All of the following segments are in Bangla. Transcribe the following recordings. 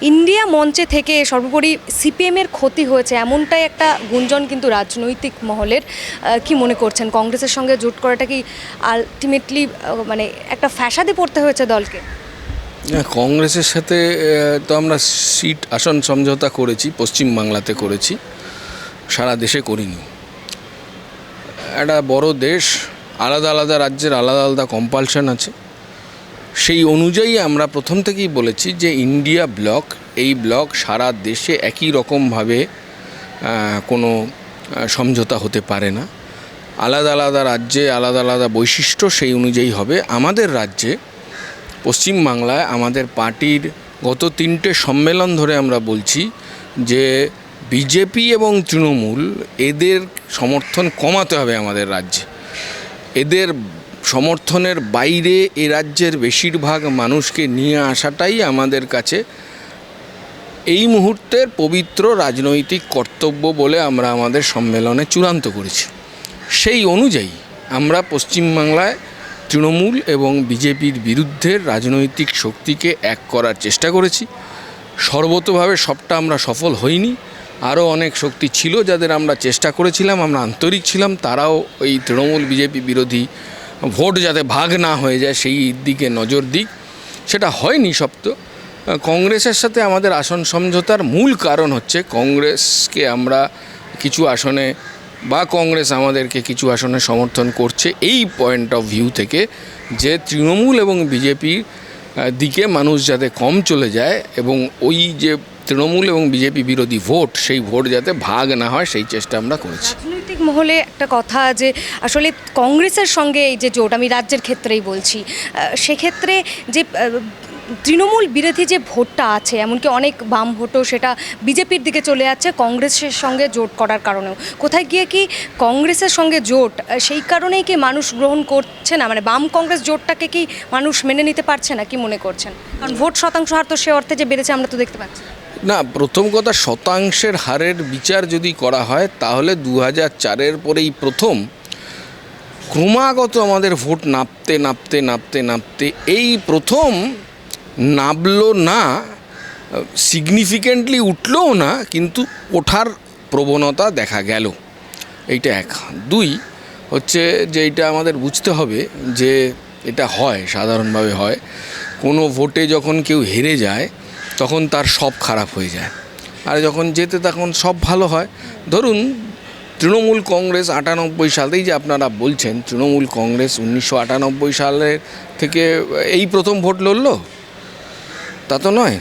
ইন্ডিয়া মঞ্চে থেকে সর্বোপরি সিপিএমের ক্ষতি হয়েছে এমনটাই একটা গুঞ্জন কিন্তু রাজনৈতিক মহলের। কি মনে করছেন, কংগ্রেসের সঙ্গে জোট করাটা কি আলটিমেটলি মানে একটা ফ্যাসাদে পড়তে হয়েছে দলকে? কংগ্রেসের সাথে তো আমরা সিট আসন সমঝোতা করেছি, পশ্চিমবাংলাতে করেছি, সারা দেশে করিনি। একটা বড় দেশ, আলাদা আলাদা রাজ্যের আলাদা আলাদা কম্পালশন আছে। সেই অনুযায়ী আমরা প্রথম থেকেই বলেছি যে ইন্ডিয়া ব্লক, এই ব্লক সারা দেশে একই রকমভাবে কোনো সমঝোতা হতে পারে না। আলাদা আলাদা রাজ্যে আলাদা আলাদা বৈশিষ্ট্য সেই অনুযায়ী হবে। আমাদের রাজ্যে পশ্চিমবাংলায় আমাদের পার্টির গত 3টে সম্মেলন ধরে আমরা বলছি যে বিজেপি এবং তৃণমূল এদের সমর্থন কমাতে হবে আমাদের রাজ্যে। এদের সমর্থনের বাইরে এ রাজ্যের বেশিরভাগ মানুষকে নিয়ে আসাটাই আমাদের কাছে এই মুহূর্তের পবিত্র রাজনৈতিক কর্তব্য বলে আমরা আমাদের সম্মেলনে চূড়ান্ত করেছি। সেই অনুযায়ী আমরা পশ্চিমবাংলায় তৃণমূল এবং বিজেপির বিরুদ্ধে রাজনৈতিক শক্তিকে এক করার চেষ্টা করেছি। সর্বতোভাবে সবটা আমরা সফল হইনি। আরও অনেক শক্তি ছিল যাদের আমরা চেষ্টা করেছিলাম, আমরা আন্তরিক ছিলাম, তারাও এই তৃণমূল বিজেপি বিরোধী ভোট যাতে ভাগ না হয়ে যায় সেই দিকে নজর দিক। সেটা হয়নি। সপ্ত কংগ্রেসের সাথে আমাদের আসন সমঝোতার মূল কারণ হচ্ছে কংগ্রেসকে আমরা কিছু আসনে বা কংগ্রেস আমাদেরকে কিছু আসনে সমর্থন করছে এই পয়েন্ট অফ ভিউ থেকে যে তৃণমূল এবং বিজেপির দিকে মানুষ যাতে কম চলে যায় এবং ওই যে তৃণমূল এবং বিজেপি বিরোধী ভোট, সেই ভোট যাতে ভাগ না হয় সেই চেষ্টা আমরা করেছি। রাজনৈতিক মহলে একটা কথা যে আসলে কংগ্রেসের সঙ্গে এই যে জোট, আমি রাজ্যের ক্ষেত্রেই বলছি, সেক্ষেত্রে যে তৃণমূল বিরোধী যে ভোটটা আছে, এমনকি অনেক বাম ভোটও সেটা বিজেপির দিকে চলে যাচ্ছে কংগ্রেসের সঙ্গে জোট করার কারণেও। কোথায় গিয়ে কি কংগ্রেসের সঙ্গে জোট সেই কারণেই কি মানুষ গ্রহণ করছে না, মানে বাম কংগ্রেস জোটটাকে কি মানুষ মেনে নিতে পারছে না? কি মনে করছেন? কারণ ভোট শতাংশ হার তো সে অর্থে যে বেড়েছে আমরা তো দেখতে পাচ্ছি না। প্রথম কথা, শতাংশের হারের বিচার যদি করা হয় তাহলে 2004-এর পরেই প্রথম ক্রমাগত আমাদের ভোট নামতে নামতে নামতে নামতে এই প্রথম নামলো না, সিগনিফিক্যান্টলি উঠলও না, কিন্তু ওঠার প্রবণতা দেখা গেল। এইটা এক। দুই হচ্ছে যে এটা আমাদের বুঝতে হবে যে এটা হয়, সাধারণভাবে হয়, কোনো ভোটে যখন কেউ হেরে যায় তখন তার সব খারাপ হয়ে যায়, আর যখন জেতে তখন সব ভালো হয়। ধরুন তৃণমূল কংগ্রেস 98 সালেই যে আপনারা বলছেন, তৃণমূল কংগ্রেস 1998 সালের থেকে এই প্রথম ভোট লড়ল, তা তো নয়।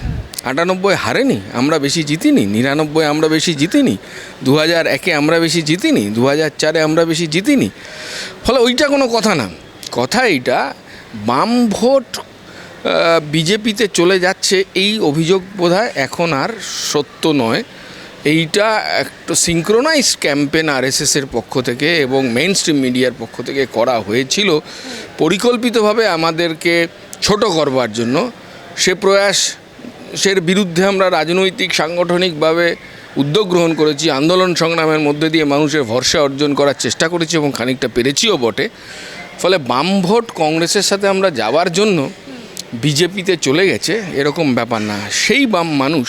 98 হারেনি, আমরা বেশি জিতিনি। 99 আমরা বেশি জিতিনি। 2001-এ আমরা বেশি জিতিনি। 2004-এ আমরা বেশি জিতিনি। ফলে ওইটা কোনো কথা না। কথা এইটা, বাম ভোট বিজেপিতে চলে যাচ্ছে এই অভিযোগ বোধহয় এখন আর সত্য নয়। এইটা একটা সিঙ্ক্রোনাইজ ক্যাম্পেন আরএসএসের পক্ষ থেকে এবং মেইন স্ট্রিম মিডিয়ার পক্ষ থেকে করা হয়েছিল পরিকল্পিতভাবে আমাদেরকে ছোট করবার জন্য। সে প্রয়াসের বিরুদ্ধে আমরা রাজনৈতিক সাংগঠনিকভাবে উদ্যোগ গ্রহণ করেছি, আন্দোলন সংগ্রামের মধ্যে দিয়ে মানুষের ভরসা অর্জন করার চেষ্টা করেছি এবং খানিকটা পেরেছিও বটে। ফলে বাম ভোট কংগ্রেসের সাথে আমরা যাওয়ার জন্য বিজেপিতে চলে গেছে এরকম ব্যাপার না। সেই বাম মানুষ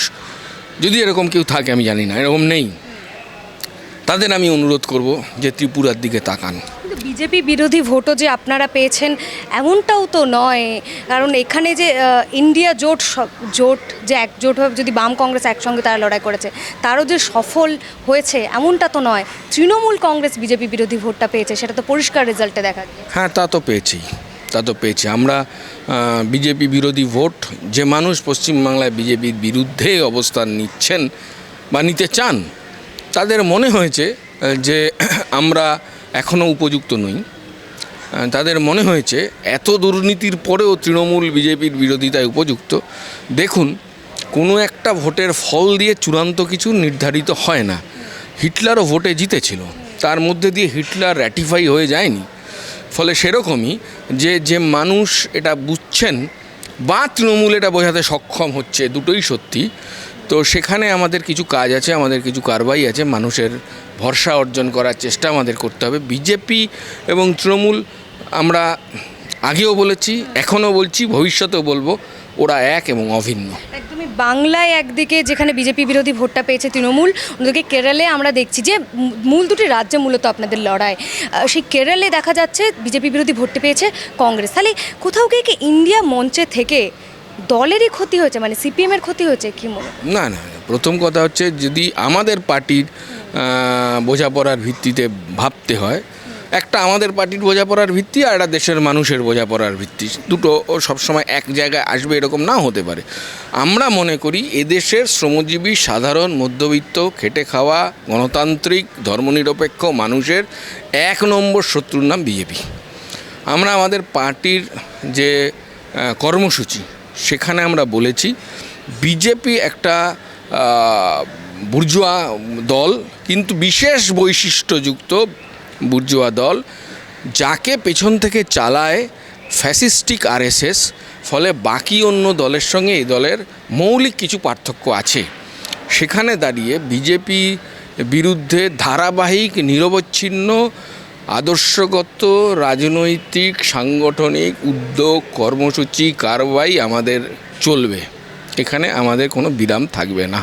যদি এরকম কেউ থাকে, আমি জানি না, এরকম নেই, তাদের আমি অনুরোধ করব যে ত্রিপুরার দিকে তাকান। বিজেপি বিরোধী ভোটও যে আপনারা পেয়েছেন এমনটাও তো নয়, কারণ এখানে যে ইন্ডিয়া জোট যে একজোটভাবে যদি বাম কংগ্রেস একসঙ্গে তারা লড়াই করেছে তারও যে সফল হয়েছে এমনটা তো নয়। তৃণমূল কংগ্রেস বিজেপি বিরোধী ভোটটা পেয়েছে, সেটা তো পরিষ্কার রেজাল্টে দেখা গিয়েছে। হ্যাঁ, তা তো পেয়েছি আমরা। বিজেপি বিরোধী ভোট যে মানুষ পশ্চিমবাংলায় বিজেপির বিরুদ্ধে অবস্থান নিচ্ছেন বা নিতে চান, তাদের মনে হয়েছে যে আমরা এখনও উপযুক্ত নই। তাদের মনে হয়েছে এত দুর্নীতির পরেও তৃণমূল বিজেপির বিরোধিতায় উপযুক্ত। দেখুন, কোনো একটা ভোটের ফল দিয়ে চূড়ান্ত কিছু নির্ধারিত হয় না। হিটলারও ভোটে জিতেছিল, তার মধ্যে দিয়ে হিটলার র্যাটিফাই হয়ে যায়নি। ফলে সেরকমই যে মানুষ এটা বুঝছেন বা তৃণমূল এটা বোঝাতে সক্ষম হচ্ছে, দুটোই সত্যি। তো সেখানে আমাদের কিছু কাজ আছে, আমাদের কিছু কারবাই আছে, মানুষের ভরসা অর্জন করার চেষ্টা আমাদের করতে হবে। বিজেপি এবং তৃণমূল আমরা আগেও বলেছি, এখনও বলছি, ভবিষ্যতেও বলবো, ওরা এক এবং অভিন্ন। একদমই বাংলায় একদিকে যেখানে বিজেপি বিরোধী ভোটটা পেয়েছে তৃণমূল, অন্যদিকে কেরলে আমরা দেখছি যে মূল দুটি রাজ্যে মূলত আপনাদের লড়াই। সেই কেরলে দেখা যাচ্ছে বিজেপি বিরোধী ভোটটা পেয়েছে কংগ্রেস। তাহলে কোথাও গিয়ে কি ইন্ডিয়া মঞ্চে থেকে দলেরই ক্ষতি হয়েছে, মানে সিপিএমের ক্ষতি হয়েছে কি মনে হয়? না না, প্রথম কথা হচ্ছে যদি আমাদের পার্টির বোঝাপড়ার ভিত্তিতে ভাবতে হয়, একটা আমাদের পার্টির বোঝাপড়ার ভিত্তি আর একটা দেশের মানুষের বোঝাপড়ার ভিত্তি, দুটো সবসময় এক জায়গায় আসবে এরকম নাও হতে পারে। আমরা মনে করি এদেশের শ্রমজীবী সাধারণ মধ্যবিত্ত খেটে খাওয়া গণতান্ত্রিক ধর্মনিরপেক্ষ মানুষের 1 নম্বর শত্রুর নাম বিজেপি। আমরা আমাদের পার্টির যে কর্মসূচি সেখানে আমরা বলেছি বিজেপি একটা বুর্জোয়া দল, কিন্তু বিশেষ বৈশিষ্ট্যযুক্ত বুর্জোয়া দল, যাকে পেছন থেকে চালায় ফ্যাসিস্টিক আরএসএস। ফলে বাকি অন্য দলের সঙ্গে এই দলের মৌলিক কিছু পার্থক্য আছে। সেখানে দাঁড়িয়ে বিজেপি বিরুদ্ধে ধারাবাহিক নিরবচ্ছিন্ন আদর্শগত রাজনৈতিক সাংগঠনিক উদ্যোগ কর্মসূচি কারবাই আমাদের চলবে, এখানে আমাদের কোনো বিরাম থাকবে না।